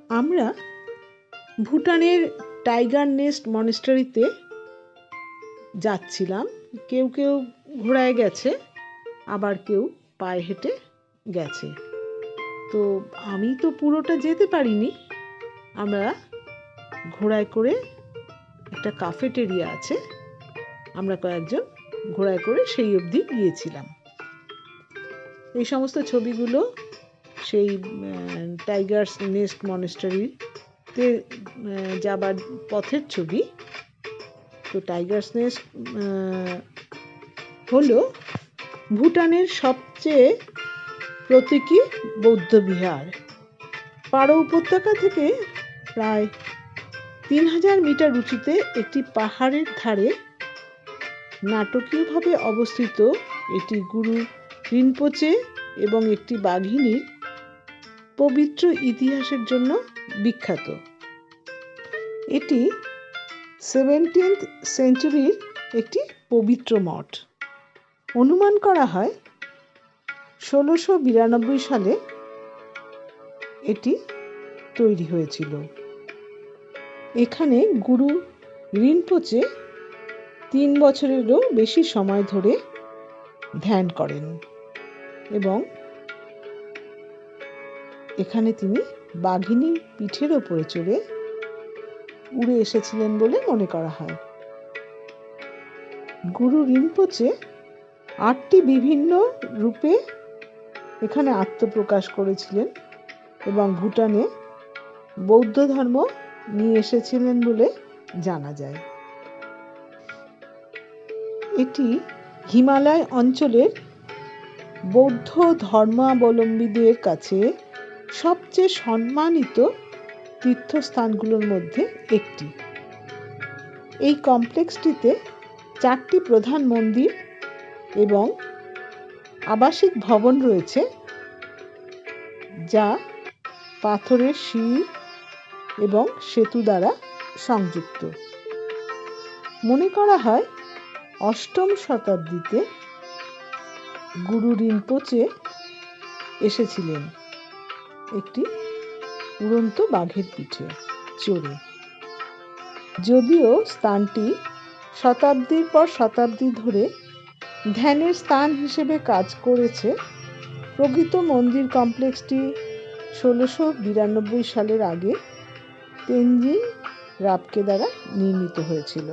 আমরা ভুটানের tiger nest মনেস্টারিতে যাচ্ছিলাম। কেউ কেউ ঘোড়ায় গেছে, আবার কেউ পায়ে হেঁটে গেছে। তো আমি তো পুরোটা যেতে পারিনি। আমরা ঘোড়ায় করে, একটা ক্যাফেটেরিয়া আছে, আমরা কয়েকজন ঘোড়ায় করে সেই অবধি গিয়েছিলাম। এই সমস্ত ছবিগুলো সেই টাইগার্স নেস্ট মনেস্টারিতে যাবার পথের ছবি। তো টাইগার্স নেস্ট হলো ভুটানের সবচেয়ে প্রতীকী বৌদ্ধ বিহার। পারো উপত্যকা থেকে প্রায় 3000 মিটার উঁচুতে একটি পাহাড়ের ধারে নাটকীয়ভাবে অবস্থিত এটি গুরু রিনপোচে এবং একটি বাঘিনীর পবিত্র ইতিহাসের জন্য বিখ্যাত। এটি 17th সেঞ্চুরির একটি পবিত্র মঠ। অনুমান করা হয় 1692 সালে এটি তৈরি হয়েছিল। এখানে গুরু রিনপোচে 3 বছরেরও বেশি সময় ধরে ধ্যান করেন এবং এখানে তিনি বাঘিনীর পিঠের ওপরে চড়ে উড়ে এসেছিলেন বলে মনে করা হয়। গুরু রিনপোচে 8টি বিভিন্ন রূপে এখানে আত্মপ্রকাশ করেছিলেন এবং ভুটানে বৌদ্ধ ধর্ম নিয়ে এসেছিলেন বলে জানা যায়। এটি হিমালয় অঞ্চলের বৌদ্ধ ধর্মাবলম্বীদের কাছে সবচেয়ে সম্মানিত তীর্থস্থানগুলোর মধ্যে একটি। এই কমপ্লেক্সটিতে 4টি প্রধান মন্দির এবং আবাসিক ভবন রয়েছে, যা পাথরের সিঁড়ি এবং সেতু দ্বারা সংযুক্ত। মনে করা হয় 8ম শতাব্দীতে গুরু রিনপোচে এসেছিলেন একটি উড়ন্ত বাঘের পিঠে চড়ে। যদিও স্থানটি শতাব্দীর পর শতাব্দী ধরে ধ্যানের স্থান হিসেবে কাজ করেছে, প্রকৃত মন্দির কমপ্লেক্সটি 1692 সালের আগে তেনজিং রাবকে দ্বারা নির্মিত হয়েছিল।